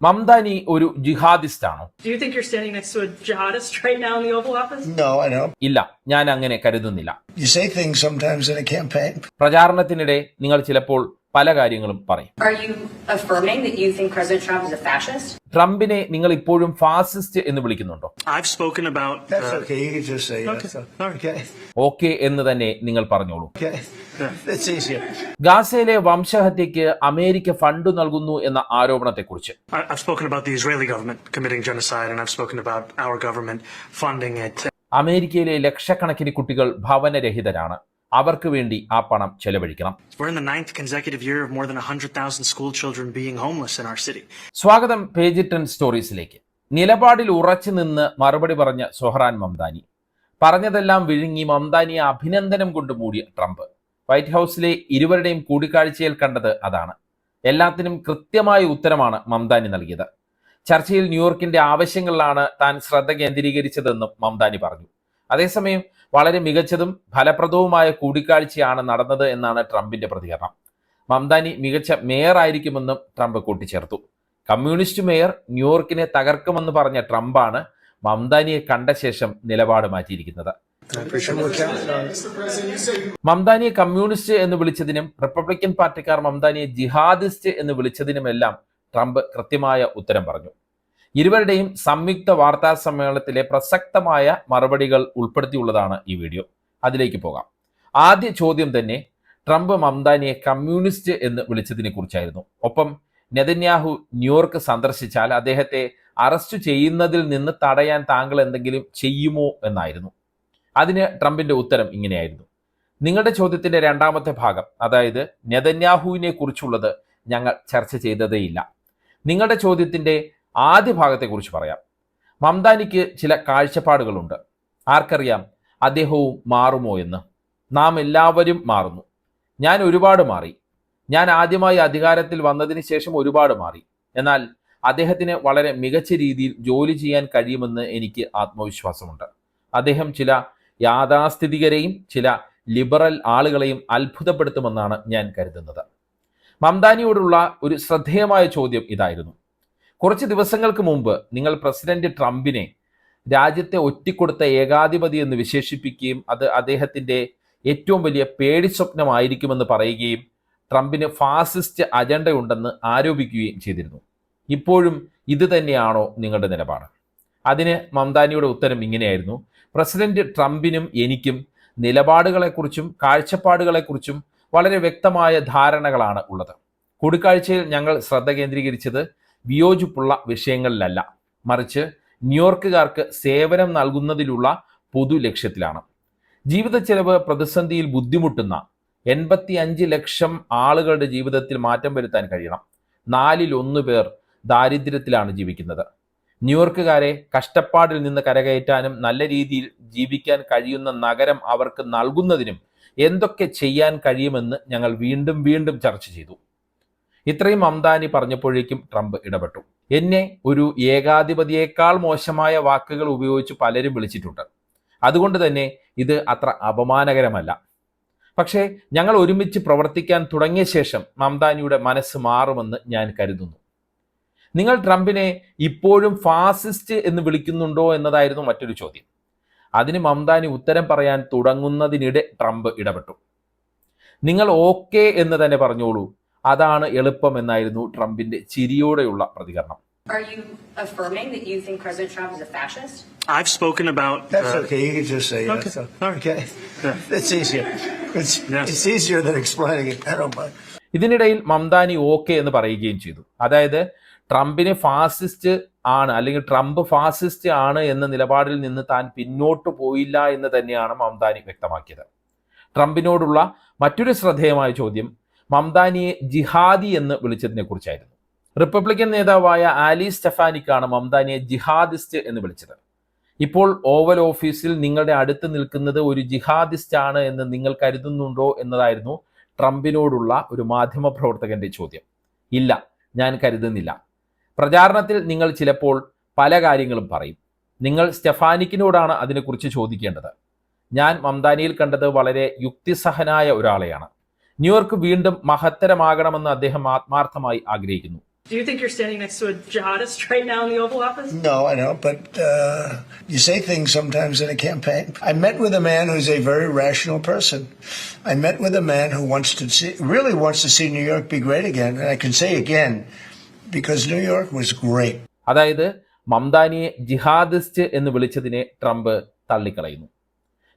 മംദാനി ഒരു ജിഹാദിസ്റ്റ് ആണോ? Do you think you're standing next to a jihadist right now in the Oval Office? No, I don't. ഇല്ല, ഞാൻ അങ്ങനെ കരുതുന്നില്ല. You say things sometimes in a campaign. പ്രചാരണത്തിനിടെ നിങ്ങൾ ചിലപ്പോൾ പല കാര്യങ്ങളും പറയും. Are you affirming that you think President Trump is a fascist? ട്രംപിനെ നിങ്ങൾ ഇപ്പോഴും ഫാസിസ്റ്റ് എന്ന് വിളിക്കുന്നുണ്ടോ? I've spoken about. That's okay. You can just say yes. Okay. Okay എന്ന് തന്നെ നിങ്ങൾ പറഞ്ഞോളൂ. Okay. That's easier. ഗാസയിലെ വംശഹത്യയ്ക്ക് അമേരിക്ക ഫണ്ട് നൽകുന്നു എന്ന ആരോപണത്തെക്കുറിച്ച്. I've spoken about the Israeli government committing genocide, and I've spoken about our government funding it. അമേരിക്കയിലെ ലക്ഷക്കണക്കിന് കുട്ടികൾ ഭവനരഹിതരാണ്. അവർക്ക് വേണ്ടി ആ പണം ചെലവഴിക്കണം. We're in the 9th consecutive year of more than 100,000 school children being homeless in our city. സ്വാഗതം page 10 സ്റ്റോറീസിലേക്ക്. നിലപാടിൽ ഉറച്ചു നിന്ന് മറുപടി പറഞ്ഞ സൊഹ്റാൻ മംദാനി. പറഞ്ഞതെല്ലാം വിഴുങ്ങി മംദാനിയെ അഭിനന്ദനം കൊണ്ട് മൂടിയ ട്രംപ്. വൈറ്റ് ഹൗസിലെ ഇരുവരുടെയും കൂടിക്കാഴ്ചയിൽ കണ്ടത് അതാണ്. എല്ലാത്തിനും കൃത്യമായ ഉത്തരമാണ് മംദാനി നൽകിയത്. ചർച്ചയിൽ ന്യൂയോർക്കിന്റെ ആവശ്യങ്ങളിലാണ് താൻ ശ്രദ്ധ കേന്ദ്രീകരിച്ചതെന്നും മംദാനി പറഞ്ഞു. അതേസമയം വളരെ മികച്ചതും ഫലപ്രദവുമായ കൂടിക്കാഴ്ചയാണ് നടന്നത് എന്നാണ് ട്രംപിന്റെ പ്രതികരണം. മംദാനി മികച്ച മേയർ ആയിരിക്കുമെന്നും ട്രംപ് കൂട്ടിച്ചേർത്തു. കമ്മ്യൂണിസ്റ്റ് മേയർ ന്യൂയോർക്കിനെ തകർക്കുമെന്ന് പറഞ്ഞ ട്രംപാണ് മംദാനിയെ കണ്ട ശേഷം നിലപാട് മാറ്റിയിരിക്കുന്നത്. മംദാനിയെ കമ്മ്യൂണിസ്റ്റ് എന്ന് വിളിച്ചതിനും റിപ്പബ്ലിക്കൻ പാർട്ടിക്കാർ മംദാനിയെ ജിഹാദിസ്റ്റ് എന്ന് വിളിച്ചതിനുമെല്ലാം ട്രംപ് കൃത്യമായ ഉത്തരം പറഞ്ഞു. ഇരുവരുടെയും സംയുക്ത വാർത്താ സമ്മേളനത്തിലെ പ്രസക്തമായ മറുപടികൾ ഉൾപ്പെടുത്തിയുള്ളതാണ് ഈ വീഡിയോ. അതിലേക്ക് പോകാം. ആദ്യ ചോദ്യം തന്നെ ട്രംപ് മംദാനിയെ കമ്മ്യൂണിസ്റ്റ് എന്ന് വിളിച്ചതിനെ കുറിച്ചായിരുന്നു. ഒപ്പം നെതന്യാഹു ന്യൂയോർക്ക് സന്ദർശിച്ചാൽ അദ്ദേഹത്തെ അറസ്റ്റ് ചെയ്യുന്നതിൽ നിന്ന് തടയാൻ താങ്കൾ എന്തെങ്കിലും ചെയ്യുമോ എന്നായിരുന്നു. അതിന് ട്രംപിന്റെ ഉത്തരം ഇങ്ങനെയായിരുന്നു: നിങ്ങളുടെ ചോദ്യത്തിന്റെ രണ്ടാമത്തെ ഭാഗം, അതായത് നെതന്യാഹുവിനെ കുറിച്ചുള്ളത് ഞങ്ങൾ ചർച്ച ചെയ്തതേയില്ല. നിങ്ങളുടെ ചോദ്യത്തിന്റെ ആദ്യ ഭാഗത്തെക്കുറിച്ച് പറയാം. മംദാനിക്ക് ചില കാഴ്ചപ്പാടുകളുണ്ട്. ആർക്കറിയാം അദ്ദേഹവും മാറുമോ എന്ന്. നാം എല്ലാവരും മാറുന്നു. ഞാൻ ഒരുപാട് മാറി. ഞാൻ ആദ്യമായി അധികാരത്തിൽ വന്നതിന് ശേഷം ഒരുപാട് മാറി. എന്നാൽ അദ്ദേഹത്തിന് വളരെ മികച്ച രീതിയിൽ ജോലി ചെയ്യാൻ കഴിയുമെന്ന് എനിക്ക് ആത്മവിശ്വാസമുണ്ട്. അദ്ദേഹം ചില യാഥാസ്ഥിതികരെയും ചില ലിബറൽ ആളുകളെയും അത്ഭുതപ്പെടുത്തുമെന്നാണ് ഞാൻ കരുതുന്നത്. മംദാനിയോടുള്ള ഒരു ശ്രദ്ധേയമായ ചോദ്യം ഇതായിരുന്നു: കുറച്ച് ദിവസങ്ങൾക്ക് മുമ്പ് നിങ്ങൾ പ്രസിഡന്റ് ട്രംപിനെ രാജ്യത്തെ ഒറ്റിക്കൊടുത്ത ഏകാധിപതി എന്ന് വിശേഷിപ്പിക്കുകയും അത് അദ്ദേഹത്തിന്റെ ഏറ്റവും വലിയ പേടി സ്വപ്നമായിരിക്കുമെന്ന് പറയുകയും ട്രംപിന് ഫാസിസ്റ്റ് അജണ്ടയുണ്ടെന്ന് ആരോപിക്കുകയും ചെയ്തിരുന്നു. ഇപ്പോഴും ഇത് തന്നെയാണോ നിങ്ങളുടെ നിലപാട്? അതിന് മംദാനിയുടെ ഉത്തരം ഇങ്ങനെയായിരുന്നു: പ്രസിഡന്റ് ട്രംപിനും എനിക്കും നിലപാടുകളെക്കുറിച്ചും കാഴ്ചപ്പാടുകളെക്കുറിച്ചും വളരെ വ്യക്തമായ ധാരണകളാണ് ഉള്ളത്. കൂടിക്കാഴ്ചയിൽ ഞങ്ങൾ ശ്രദ്ധ കേന്ദ്രീകരിച്ചത് വിയോജിപ്പുള്ള വിഷയങ്ങളിലല്ല, മറിച്ച് ന്യൂയോർക്കുകാർക്ക് സേവനം നൽകുന്നതിലുള്ള പൊതു ലക്ഷ്യത്തിലാണ്. ജീവിത ചെലവ് പ്രതിസന്ധിയിൽ ബുദ്ധിമുട്ടുന്ന 85 ലക്ഷം ആളുകളുടെ ജീവിതത്തിൽ മാറ്റം വരുത്താൻ കഴിയണം. 4-1 പേർ ദാരിദ്ര്യത്തിലാണ് ജീവിക്കുന്നത്. ന്യൂയോർക്കുകാരെ കഷ്ടപ്പാടിൽ നിന്ന് കരകയറ്റാനും നല്ല രീതിയിൽ ജീവിക്കാൻ കഴിയുന്ന നഗരം അവർക്ക് നൽകുന്നതിനും എന്തൊക്കെ ചെയ്യാൻ കഴിയുമെന്ന് ഞങ്ങൾ വീണ്ടും വീണ്ടും ചർച്ച ചെയ്തു. ഇത്രയും മംദാനി പറഞ്ഞപ്പോഴേക്കും ട്രംപ് ഇടപെട്ടു. എന്നെ ഒരു ഏകാധിപതിയേക്കാൾ മോശമായ വാക്കുകൾ ഉപയോഗിച്ച് പലരും വിളിച്ചിട്ടുണ്ട്. അതുകൊണ്ട് തന്നെ ഇത് അത്ര അപമാനകരമല്ല. പക്ഷേ ഞങ്ങൾ ഒരുമിച്ച് പ്രവർത്തിക്കാൻ തുടങ്ങിയ ശേഷം മംദാനിയുടെ മനസ്സ് മാറുമെന്ന് ഞാൻ കരുതുന്നു. നിങ്ങൾ ട്രംപിനെ ഇപ്പോഴും ഫാസിസ്റ്റ് എന്ന് വിളിക്കുന്നുണ്ടോ എന്നതായിരുന്നു മറ്റൊരു ചോദ്യം. അതിന് മംദാനി ഉത്തരം പറയാൻ തുടങ്ങുന്നതിനിടെ ട്രംപ് ഇടപെട്ടു. നിങ്ങൾ ഓക്കെ എന്ന് തന്നെ പറഞ്ഞോളൂ, അതാണ് എളുപ്പം എന്നായിരുന്നു ട്രംപിന്റെ ചിരിയോടെയുള്ള പ്രതികരണം. Are you affirming that you think President Trump is a fascist? I've spoken about. That's okay. You can just say yes. Okay. That's easier. It's easier than explaining it. I don't mind. ഇതിനിടയിൽ Mamdani okay എന്ന് പറയുകയും ചെയ്തു. അതായത് ട്രംപിന് fascist ആണ്, അല്ലെങ്കിൽ Trump fascist ആണ് എന്ന നിലപാടിൽ നിന്ന് താൻ പിന്നോട്ട് പോയില്ല എന്ന് തന്നെയാണ് മംദാനി വ്യക്തമാക്കിയത്. ട്രംപിനോടുള്ള മറ്റൊരു ശ്രദ്ധേയമായ ചോദ്യം മംദാനിയെ ജിഹാദി എന്ന് വിളിച്ചതിനെ കുറിച്ചായിരുന്നു. റിപ്പബ്ലിക്കൻ നേതാവായ ആലി സ്റ്റെഫാനിക്കാണ് മംദാനിയെ ജിഹാദിസ്റ്റ് എന്ന് വിളിച്ചത്. ഇപ്പോൾ ഓവൽ ഓഫീസിൽ നിങ്ങളുടെ അടുത്ത് നിൽക്കുന്നത് ഒരു ജിഹാദിസ്റ്റ് ആണ് എന്ന് നിങ്ങൾ കരുതുന്നുണ്ടോ എന്നതായിരുന്നു ട്രംപിനോടുള്ള ഒരു മാധ്യമപ്രവർത്തകന്റെ ചോദ്യം. ഇല്ല, ഞാൻ കരുതുന്നില്ല. പ്രചാരണത്തിൽ നിങ്ങൾ ചിലപ്പോൾ പല കാര്യങ്ങളും പറയും. നിങ്ങൾ സ്റ്റെഫാനിക്കിനോടാണ് അതിനെക്കുറിച്ച് ചോദിക്കേണ്ടത്. ഞാൻ മംദാനിയിൽ കണ്ടത് വളരെ യുക്തിസഹനായ ഒരാളെയാണ്. ന്യൂയോർക്ക് വീണ്ടും മഹത്തരമാകണമെന്ന് അദ്ദേഹം ആത്മാർത്ഥമായി ആഗ്രഹിക്കുന്നു. Do you think you're standing next to a jihadist right now in the Oval Office? No, I don't, but you say things sometimes in a campaign. I met with a man who's a very rational person. I met with a man who really wants to see New York be great again. And I can say again, because New York was great. അതായത് മംദാനിയെ jihadist എന്ന് വിളിച്ചതിനെ Trump തള്ളിക്കളയുന്നു.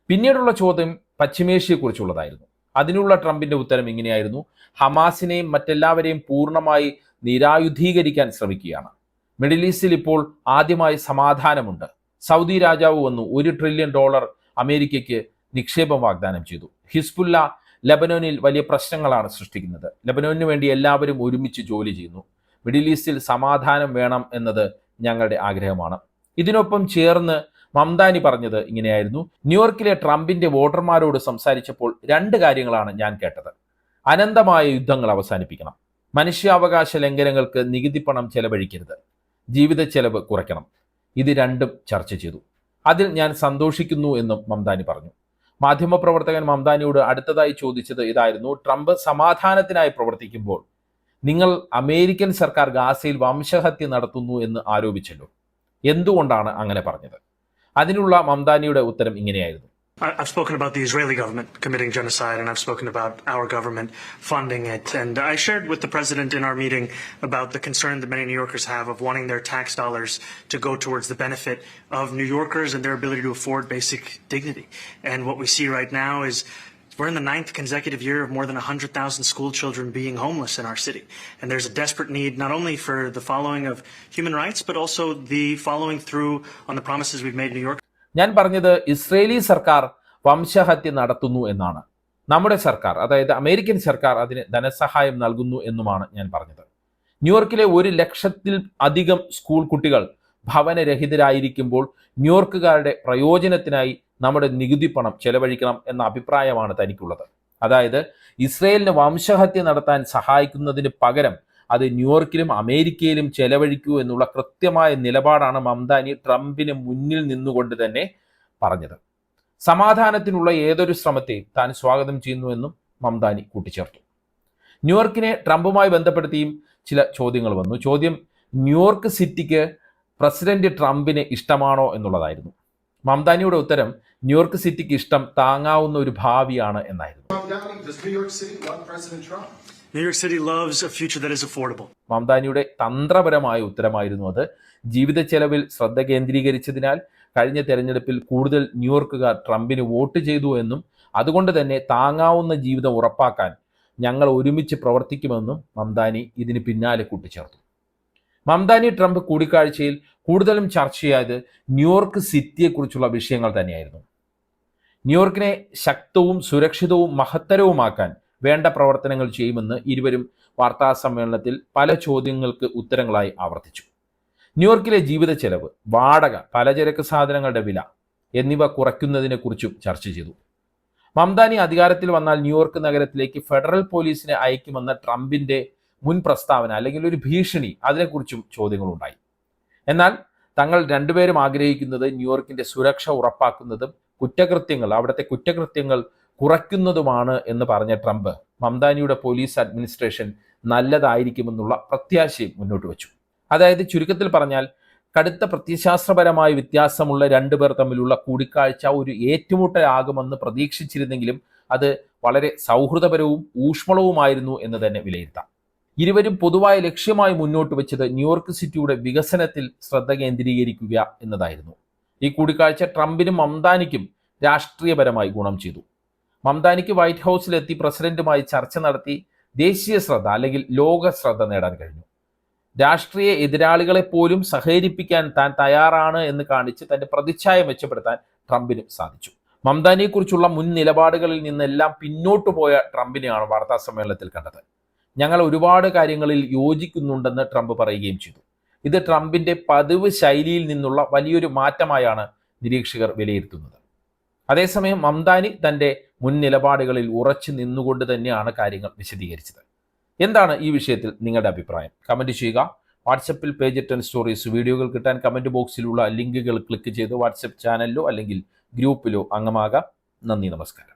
പിന്നീടുള്ള ചോദ്യം പശ്ചിമേഷ്യയെക്കുറിച്ചുള്ളതായിരുന്നു. അതിനുള്ള ട്രംപിന്റെ ഉത്തരം ഇങ്ങനെയായിരുന്നു: ഹമാസിനെയും മറ്റെല്ലാവരെയും പൂർണ്ണമായി നിരായുധീകരിക്കാൻ ശ്രമിക്കുകയാണ്. മിഡിൽ ഈസ്റ്റിൽ ഇപ്പോൾ ആദ്യമായി സമാധാനമുണ്ട്. സൗദി രാജാവ് വന്നു $1 ട്രില്യൺ അമേരിക്കയ്ക്ക് നിക്ഷേപം വാഗ്ദാനം ചെയ്തു. ഹിസ്ബുല്ല ലബനോനിൽ വലിയ പ്രശ്നങ്ങളാണ് സൃഷ്ടിക്കുന്നത്. ലബനോനു വേണ്ടി എല്ലാവരും ഒരുമിച്ച് ജോലി ചെയ്യുന്നു. മിഡിൽ ഈസ്റ്റിൽ സമാധാനം വേണം എന്നത് ഞങ്ങളുടെ ആഗ്രഹമാണ്. ഇതിനൊപ്പം ചേർന്ന് മംദാനി പറഞ്ഞത് ഇങ്ങനെയായിരുന്നു: ന്യൂയോർക്കിലെ ട്രംപിന്റെ വോട്ടർമാരോട് സംസാരിച്ചപ്പോൾ 2 കാര്യങ്ങളാണ് ഞാൻ കേട്ടത്. അനന്തമായ യുദ്ധങ്ങൾ അവസാനിപ്പിക്കണം, മനുഷ്യാവകാശ ലംഘനങ്ങൾക്ക് നികുതി പണം ചെലവഴിക്കരുത്, ജീവിത ചെലവ് കുറയ്ക്കണം. ഇത് രണ്ടും ചർച്ച ചെയ്തു. അതിൽ ഞാൻ സന്തോഷിക്കുന്നു എന്നും മംദാനി പറഞ്ഞു. മാധ്യമപ്രവർത്തകൻ മംദാനിയോട് അടുത്തതായി ചോദിച്ചത് ഇതായിരുന്നു: ട്രംപ് സമാധാനത്തിനായി പ്രവർത്തിക്കുമ്പോൾ നിങ്ങൾ അമേരിക്കൻ സർക്കാർ ഗാസയിൽ വംശഹത്യ നടത്തുന്നു എന്ന് ആരോപിച്ചല്ലോ, എന്തുകൊണ്ടാണ് അങ്ങനെ പറഞ്ഞത്? അതിനുള്ള മംദാനിയുടെ ഉത്തരം ഇങ്ങനെയായിരുന്നു: I've spoken about the Israeli government committing genocide, and I've spoken about our government funding it. And I shared with the president in our meeting about the concern that many New Yorkers have of wanting their tax dollars to go towards the benefit of New Yorkers and their ability to afford basic dignity. And what we see right now is we're in the 9th consecutive year of more than 100,000 school children being homeless in our city. And there's a desperate need not only for the following of human rights, but also the following through on the promises we've made in New York. ഞാൻ പറഞ്ഞത് Israeli സർക്കാർ വംശഹത്യ നടത്തുന്നു എന്നാണ്. നമ്മുടെ സർക്കാർ, അതായത് American സർക്കാർ, അതിന് ധനസഹായം നൽകുന്നു എന്നുമാണ് ഞാൻ പറഞ്ഞത്. ന്യൂയോർക്കിലെ 1 ലക്ഷത്തിൽ അധികം സ്കൂൾ കുട്ടികൾ ഭവനരഹിതരായിരിക്കുമ്പോൾ ന്യൂയോർക്കുകാരുടെ പ്രയോജനത്തിനായി നമ്മുടെ നികുതി പണം ചെലവഴിക്കണം എന്ന അഭിപ്രായമാണ് തനിക്കുള്ളത്. അതായത് ഇസ്രയേലിന് വംശഹത്യ നടത്താൻ സഹായിക്കുന്നതിന് പകരം അത് ന്യൂയോർക്കിലും അമേരിക്കയിലും ചെലവഴിക്കൂ എന്നുള്ള കൃത്യമായ നിലപാടാണ് മംദാനി ട്രംപിന് മുന്നിൽ നിന്നുകൊണ്ട് തന്നെ പറഞ്ഞത്. സമാധാനത്തിനുള്ള ഏതൊരു ശ്രമത്തെ താൻ സ്വാഗതം ചെയ്യുന്നുവെന്നും മംദാനി കൂട്ടിച്ചേർത്തു. ന്യൂയോർക്കിനെ ട്രംപുമായി ബന്ധപ്പെടുത്തിയും ചില ചോദ്യങ്ങൾ വന്നു. ചോദ്യം ന്യൂയോർക്ക് സിറ്റിക്ക് പ്രസിഡന്റ് ട്രംപിന് ഇഷ്ടമാണോ എന്നുള്ളതായിരുന്നു. മംദാനിയുടെ ഉത്തരം ന്യൂയോർക്ക് സിറ്റിക്ക് ഇഷ്ടം താങ്ങാവുന്ന ഒരു ഭാവിയാണ് എന്നായിരുന്നു. New York City loves a future that is affordable. മംദാനിയുടെ തന്ത്രപരമായ ഉത്തരമായിരുന്നു അത്. ജീവിത ചെലവിൽ ശ്രദ്ധ കേന്ദ്രീകരിച്ചതിനാൽ കഴിഞ്ഞ തെരഞ്ഞെടുപ്പിൽ കൂടുതൽ ന്യൂയോർക്കുകാർ ട്രംപിന് വോട്ട് ചെയ്തു എന്നും അതുകൊണ്ട് തന്നെ താങ്ങാവുന്ന ജീവിതം ഉറപ്പാക്കാൻ ഞങ്ങൾ ഒരുമിച്ച് പ്രവർത്തിക്കുമെന്നും മംദാനി ഇതിന് പിന്നാലെ കൂട്ടിച്ചേർത്തു. മംദാനി ട്രംപ് കൂടിക്കാഴ്ചയിൽ കൂടുതലും ചർച്ച ചെയ്തത് ന്യൂയോർക്ക് സിറ്റിയെക്കുറിച്ചുള്ള വിഷയങ്ങൾ തന്നെയായിരുന്നു. ന്യൂയോർക്കിനെ ശക്തവും സുരക്ഷിതവും മഹത്തരവുമാക്കാൻ വേണ്ട പ്രവർത്തനങ്ങൾ ചെയ്യുമെന്ന് ഇരുവരും വാർത്താ സമ്മേളനത്തിൽ പല ചോദ്യങ്ങൾക്ക് ഉത്തരങ്ങളായി ആവർത്തിച്ചു. ന്യൂയോർക്കിലെ ജീവിത ചെലവ്, വാടക, പലചരക്ക് സാധനങ്ങളുടെ വില എന്നിവ കുറയ്ക്കുന്നതിനെക്കുറിച്ചും ചർച്ച ചെയ്തു. മംദാനി അധികാരത്തിൽ വന്നാൽ ന്യൂയോർക്ക് നഗരത്തിലേക്ക് ഫെഡറൽ പോലീസിനെ അയക്കുമെന്ന ട്രംപിന്റെ മുൻ പ്രസ്താവന അല്ലെങ്കിൽ ഒരു ഭീഷണി, അതിനെക്കുറിച്ചും ചോദ്യങ്ങളുണ്ടായി. എന്നാൽ തങ്ങൾ രണ്ടുപേരും ആഗ്രഹിക്കുന്നത് ന്യൂയോർക്കിന്റെ സുരക്ഷ ഉറപ്പാക്കുന്നതും അവിടുത്തെ കുറ്റകൃത്യങ്ങൾ കുറയ്ക്കുന്നതുമാണ് എന്ന് പറഞ്ഞ ട്രംപ് മംദാനിയുടെ പോലീസ് അഡ്മിനിസ്ട്രേഷൻ നല്ലതായിരിക്കുമെന്നുള്ള പ്രത്യാശയും മുന്നോട്ട് വെച്ചു. അതായത് ചുരുക്കത്തിൽ പറഞ്ഞാൽ കടുത്ത പ്രത്യയശാസ്ത്രപരമായ വ്യത്യാസമുള്ള 2 പേർ തമ്മിലുള്ള കൂടിക്കാഴ്ച ഒരു ഏറ്റുമുട്ടലാകുമെന്ന് പ്രതീക്ഷിച്ചിരുന്നെങ്കിലും അത് വളരെ സൗഹൃദപരവും ഊഷ്മളവുമായിരുന്നു എന്ന് തന്നെ വിലയിരുത്താം. ഇരുവരും പൊതുവായ ലക്ഷ്യമായി മുന്നോട്ട് വെച്ചത് ന്യൂയോർക്ക് സിറ്റിയുടെ വികസനത്തിൽ ശ്രദ്ധ കേന്ദ്രീകരിക്കുക എന്നതായിരുന്നു. ഈ കൂടിക്കാഴ്ച ട്രംപിനും മംദാനിക്കും രാഷ്ട്രീയപരമായി ഗുണം ചെയ്തു. മംദാനിക്ക് വൈറ്റ് ഹൗസിലെത്തി പ്രസിഡന്റുമായി ചർച്ച നടത്തി ദേശീയ ശ്രദ്ധ അല്ലെങ്കിൽ ലോക ശ്രദ്ധ നേടാൻ കഴിഞ്ഞു. രാഷ്ട്രീയ എതിരാളികളെ പോലും സഹകരിപ്പിക്കാൻ താൻ തയ്യാറാണ് എന്ന് കാണിച്ച് തന്റെ പ്രതിച്ഛായ മെച്ചപ്പെടുത്താൻ ട്രംപിനും സാധിച്ചു. മംദാനിയെക്കുറിച്ചുള്ള മുൻ നിലപാടുകളിൽ നിന്നെല്ലാം പിന്നോട്ടു പോയ ട്രംപിനെയാണ് വാർത്താ സമ്മേളനത്തിൽ കണ്ടത്. ഞങ്ങൾ ഒരുപാട് കാര്യങ്ങളിൽ യോജിക്കുന്നുണ്ടെന്ന് ട്രംപ് പറയുകയും ചെയ്തു. ഇത് ട്രംപിന്റെ പതിവ് ശൈലിയിൽ നിന്നുള്ള വലിയൊരു മാറ്റമായാണ് നിരീക്ഷകർ വിലയിരുത്തുന്നത്. അതേസമയം മംദാനി തന്റെ മുൻ നിലപാടുകളിൽ ഉറച്ചു നിന്നുകൊണ്ട് തന്നെയാണ് കാര്യങ്ങൾ വിശദീകരിച്ചത്. എന്താണ് ഈ വിഷയത്തിൽ നിങ്ങളുടെ അഭിപ്രായം? കമന്റ് ചെയ്യുക. വാട്സപ്പിൽ പേജ് 10 സ്റ്റോറീസ് വീഡിയോകൾ കിട്ടാൻ കമന്റ് ബോക്സിലുള്ള ലിങ്കുകൾ ക്ലിക്ക് ചെയ്ത് വാട്സപ്പ് ചാനലിലോ അല്ലെങ്കിൽ ഗ്രൂപ്പിലോ അംഗമാകാം. നന്ദി, നമസ്കാരം.